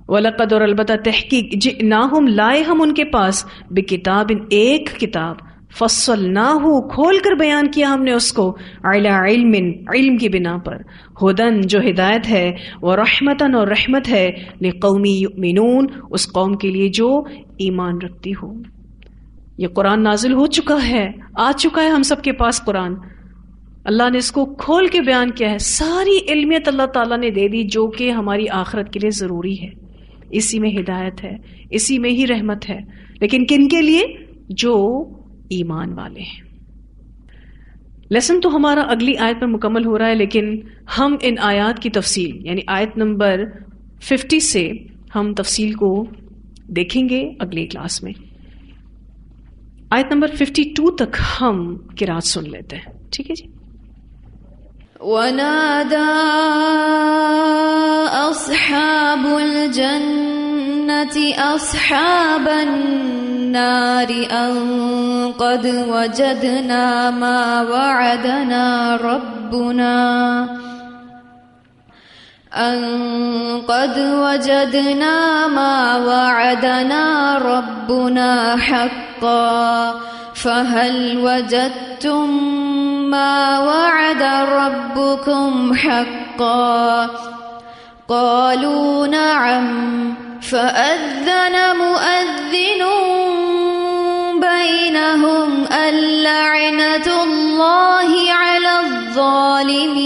وَلَقَدْ، اور البتہ تحقیق، جئناہم، لائے ہم ان کے پاس، بکتاب، ایک کتاب، فصلناہ، کھول کر بیان کیا ہم نے اس کو، علی علم، علم کی بنا پر، ہدن، جو ہدایت ہے، ورحمتن، اور رحمت ہے، لقوم یؤمنون، اس قوم کے لیے جو ایمان رکھتی ہو. یہ قرآن نازل ہو چکا ہے، آ چکا ہے ہم سب کے پاس قرآن. اللہ نے اس کو کھول کے بیان کیا ہے، ساری علمیت اللہ تعالیٰ نے دے دی جو کہ ہماری آخرت کے لیے ضروری ہے. اسی میں ہدایت ہے، اسی میں ہی رحمت ہے، لیکن کن کے لیے؟ جو ایمان والے ہیں. لیسن تو ہمارا اگلی آیت میں مکمل ہو رہا ہے، لیکن ہم ان آیات کی تفصیل یعنی آیت نمبر 50 سے ہم تفصیل کو دیکھیں گے اگلی کلاس میں۔ آیت نمبر 52 تک ہم قرات سن لیتے ہیں، ٹھیک ہے جی؟ وَنَادَى أَصْحَابُ الْجَنَّةِ أَصْحَابَ النَّارِ أَن قَدْ وَجَدْنَا مَا وَعَدَنَا رَبُّنَا حَقًّا فَهَلْ وَجَدتُّم مَّا وَعَدَ رَبُّكُمْ حَقًّا قَالُوا نَعَمْ فَأَذَّنَ مُؤَذِّنٌ بَيْنَهُمْ اللَّعْنَةُ اللَّهِ عَلَى الظَّالِمِينَ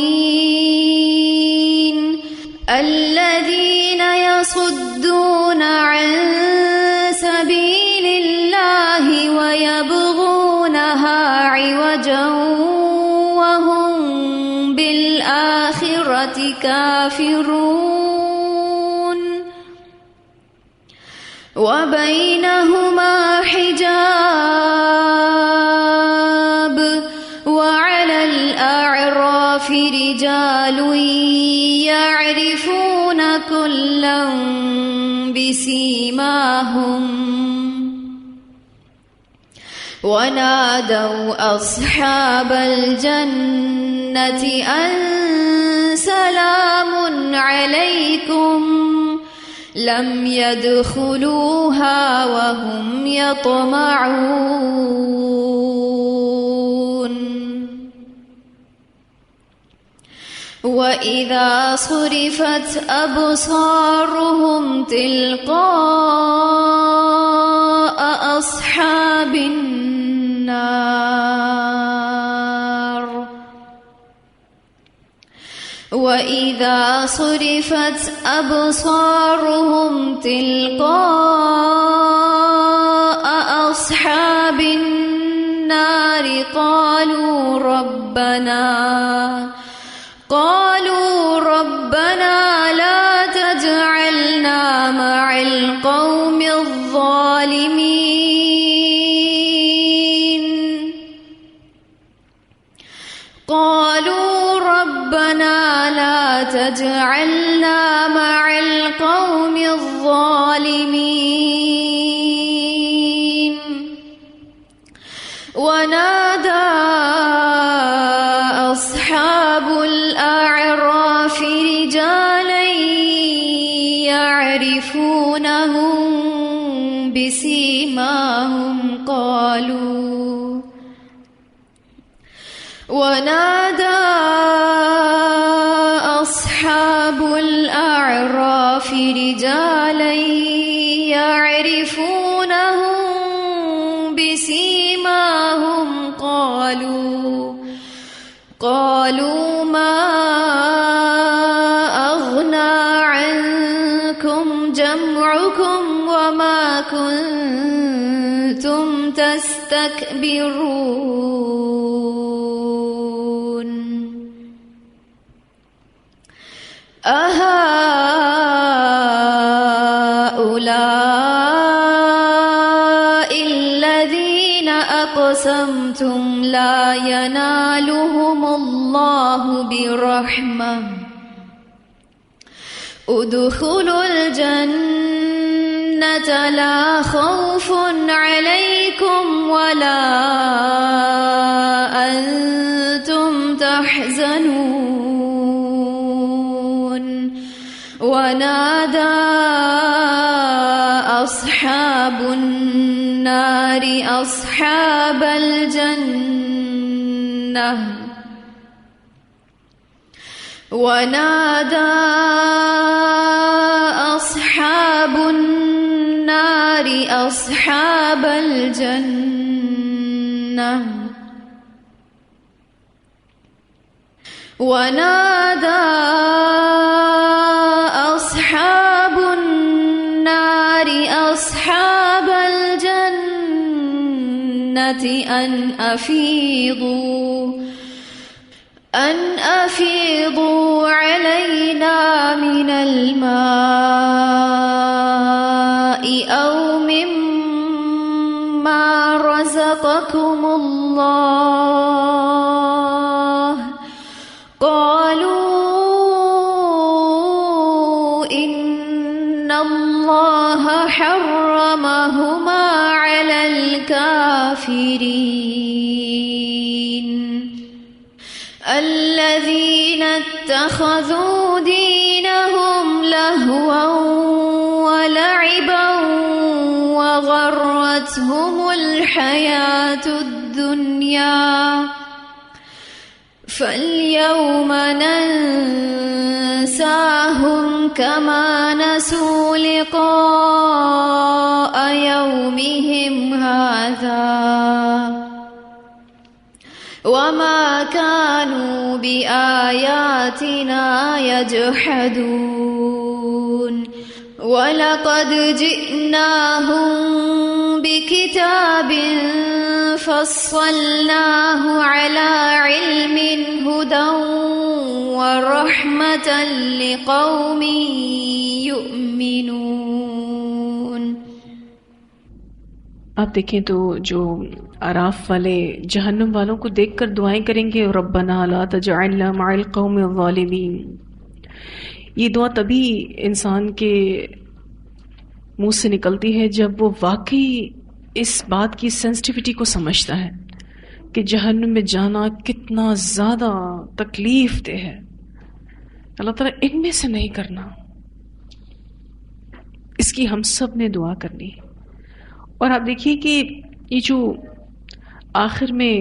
الَّذِينَ يَصُدُّونَ عَن سَبِيلِ اللَّهِ وَيَبْغُونَهَا عِوَجًا وَهُمْ بِالْآخِرَةِ كَافِرُونَ وَبَيْنَهُمَا حِجَابٌ وَعَلَى الْأَعْرَافِ رِجَالٌ يَعْرِفُونَ كُلًّا بِسِيمَاهُمْ وَنَادَوْا أَصْحَابَ الْجَنَّةِ أَن سَلَامٌ عَلَيْكُمْ لَمْ يَدْخُلُوهَا وَهُمْ يَطْمَعُونَ وَإِذَا صُرِفَتْ أَبْصَارُهُمْ تِلْقَاءَ أَصْحَابِ النَّارِ وَإِذَا صُرِفَتْ أَبْصَارُهُمْ تِلْقَاءَ أَصْحَابِ النَّارِ قَالُوا رَبَّنَا لَا تَجْعَلْنَا مَعَ الْقَوْمِ الظَّالِمِينَ قَالُوا رَبَّنَا لَا تَجْعَلْنَا مَعَ الْقَوْمِ الظَّالِمِينَ وَنَادَى أَصْحَابُ الْأَعْرَافِ رِجَالًا يَعْرِفُونَهُم بِسِيمَاهُمْ ونادى أصحاب الأعراف رجالا يعرفونهم بسيماهم قالوا ما أغنى عنكم جمعكم وما كنتم تستكبرون أهؤلاء الذين أقسمتم لا ينالهم الله برحمة ادخلوا الجنة لا خوف عليكم ولا أنتم تحزنون ونادى أصحاب النار أصحاب الجنة ونادى أصحاب النار أصحاب الجنة ونادى أصحاب النار أصحاب الجنة أن أن أفيضوا علينا من الماء أو مما رزقكم الله قالوا إن الله حرمهما على الكافرين الذين اتخذوا دينهم لهوا ولعبا وغرتهم الحياة الدنيا فاليوم ننساهم كما نسوا لقاء يومهم هذا وما كانوا بآياتنا يجحدون وَلَقَدْ جِئْنَاهُمْ بِكِتَابٍ فَصَّلْنَاهُ عَلَى عِلْمٍ هُدًى وَرَحْمَةً لِقَوْمٍ يُؤْمِنُونَ. آپ دیکھیں تو جو اعراف والے جہنم والوں کو دیکھ کر دعائیں کریں گے ربنا لا تجعلنا مع القوم الظالمین. یہ دعا تبھی انسان کے منہ سے نکلتی ہے جب وہ واقعی اس بات کی سینسٹیوٹی کو سمجھتا ہے کہ جہنم میں جانا کتنا زیادہ تکلیف دہ ہے. اللہ تعالیٰ ان میں سے نہیں کرنا، اس کی ہم سب نے دعا کرنی. اور آپ دیکھیے کہ یہ جو آخر میں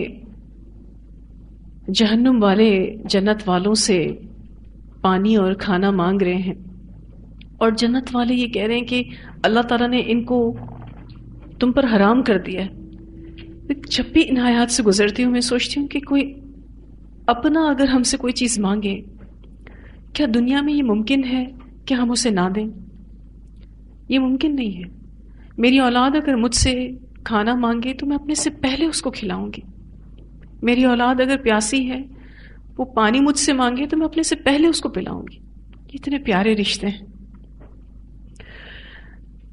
جہنم والے جنت والوں سے پانی اور کھانا مانگ رہے ہیں، اور جنت والے یہ کہہ رہے ہیں کہ اللہ تعالیٰ نے ان کو تم پر حرام کر دیا ہے. جب بھی ان حیات سے گزرتی ہوں میں سوچتی ہوں کہ کوئی اپنا اگر ہم سے کوئی چیز مانگے، کیا دنیا میں یہ ممکن ہے کہ ہم اسے نہ دیں؟ یہ ممکن نہیں ہے. میری اولاد اگر مجھ سے کھانا مانگے تو میں اپنے سے پہلے اس کو کھلاؤں گی. میری اولاد اگر پیاسی ہے، وہ پانی مجھ سے مانگے تو میں اپنے سے پہلے اس کو پلاؤں گی. اتنے پیارے رشتے ہیں.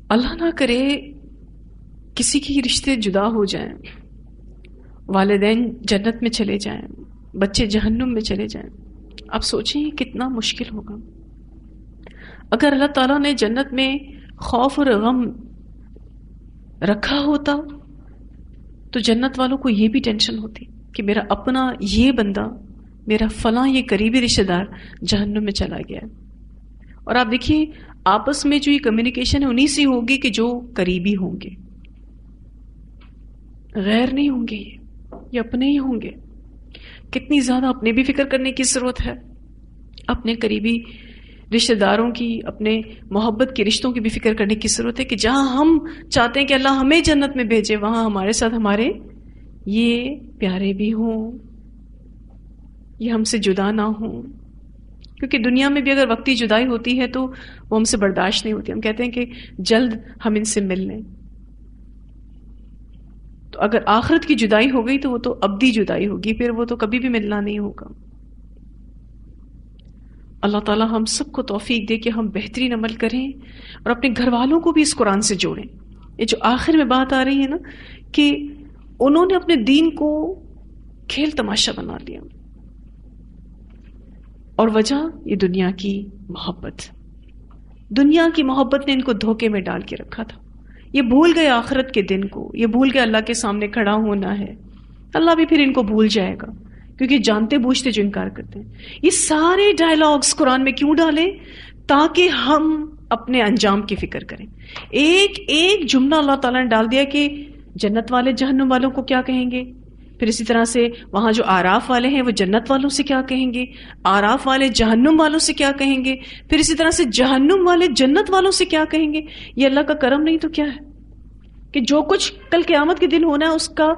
اللہ نہ کرے کسی کی رشتے جدا ہو جائیں، والدین جنت میں چلے جائیں، بچے جہنم میں چلے جائیں. آپ سوچیں یہ کتنا مشکل ہوگا. اگر اللہ تعالیٰ نے جنت میں خوف اور غم رکھا ہوتا تو جنت والوں کو یہ بھی ٹینشن ہوتی کہ میرا اپنا یہ بندہ، میرا فلاں یہ قریبی رشتہ دار جہنم میں چلا گیا ہے. اور آپ دیکھیے آپس میں جو یہ کمیونیکیشن ہے انہی سے ہوگی کہ جو قریبی ہوں گے، غیر نہیں ہوں گے، یہ اپنے ہی ہوں گے. کتنی زیادہ اپنے بھی فکر کرنے کی ضرورت ہے، اپنے قریبی رشتہ داروں کی، اپنے محبت کے رشتوں کی بھی فکر کرنے کی ضرورت ہے کہ جہاں ہم چاہتے ہیں کہ اللہ ہمیں جنت میں بھیجے، وہاں ہمارے ساتھ ہمارے یہ پیارے بھی ہوں، یہ ہم سے جدا نہ ہوں. کیونکہ دنیا میں بھی اگر وقتی جدائی ہوتی ہے تو وہ ہم سے برداشت نہیں ہوتی. ہم کہتے ہیں کہ جلد ہم ان سے مل لیں. تو اگر آخرت کی جدائی ہو گئی تو وہ تو ابدی جدائی ہوگی، پھر وہ تو کبھی بھی ملنا نہیں ہوگا. اللہ تعالیٰ ہم سب کو توفیق دے کہ ہم بہترین عمل کریں اور اپنے گھر والوں کو بھی اس قرآن سے جوڑیں. یہ جو آخر میں بات آ رہی ہے نا کہ انہوں نے اپنے دین کو کھیل تماشا بنا لیا، اور وجہ یہ دنیا کی محبت. دنیا کی محبت نے ان کو دھوکے میں ڈال کے رکھا تھا. یہ بھول گئے آخرت کے دن کو، یہ بھول گئے اللہ کے سامنے کھڑا ہونا ہے. اللہ بھی پھر ان کو بھول جائے گا کیونکہ جانتے بوجھتے جو انکار کرتے ہیں. یہ سارے ڈائلاگز قرآن میں کیوں ڈالے؟ تاکہ ہم اپنے انجام کی فکر کریں. ایک ایک جملہ اللہ تعالیٰ نے ڈال دیا کہ جنت والے جہنم والوں کو کیا کہیں گے، پھر اسی طرح سے وہاں جو آراف والے ہیں وہ جنت والوں سے کیا کہیں گے، آراف والے جہنم والوں سے کیا کہیں گے، پھر اسی طرح سے جہنم والے جنت والوں سے کیا کہیں گے. یہ اللہ کا کرم نہیں تو کیا ہے کہ جو کچھ کل قیامت کے دن ہونا ہے اس کا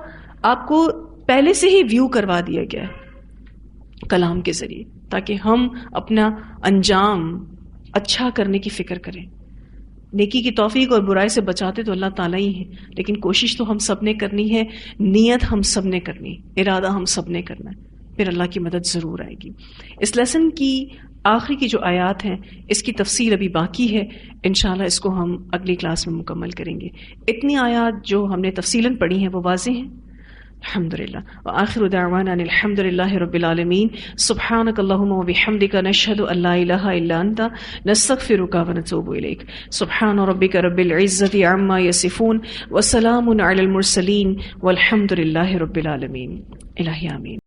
آپ کو پہلے سے ہی ویو کروا دیا گیا ہے کلام کے ذریعے، تاکہ ہم اپنا انجام اچھا کرنے کی فکر کریں. نیکی کی توفیق اور برائی سے بچاتے تو اللہ تعالیٰ ہی ہیں، لیکن کوشش تو ہم سب نے کرنی ہے، نیت ہم سب نے کرنی، ارادہ ہم سب نے کرنا ہے. پھر اللہ کی مدد ضرور آئے گی. اس لیسن کی آخری کی جو آیات ہیں اس کی تفصیل ابھی باقی ہے، انشاءاللہ اس کو ہم اگلی کلاس میں مکمل کریں گے. اتنی آیات جو ہم نے تفصیلاً پڑھی ہیں وہ واضح ہیں الحمدللہ. وآخر دعوانا ان الحمدللہ رب العالمین. سبحانک اللہم وبحمدک نشہد ان لا الہ الا انت نستغفرک ونتوب الیک. سبحان ربک رب العزۃ عما یصفون وسلام علی المرسلین والحمدللہ رب العالمین. الہی آمین.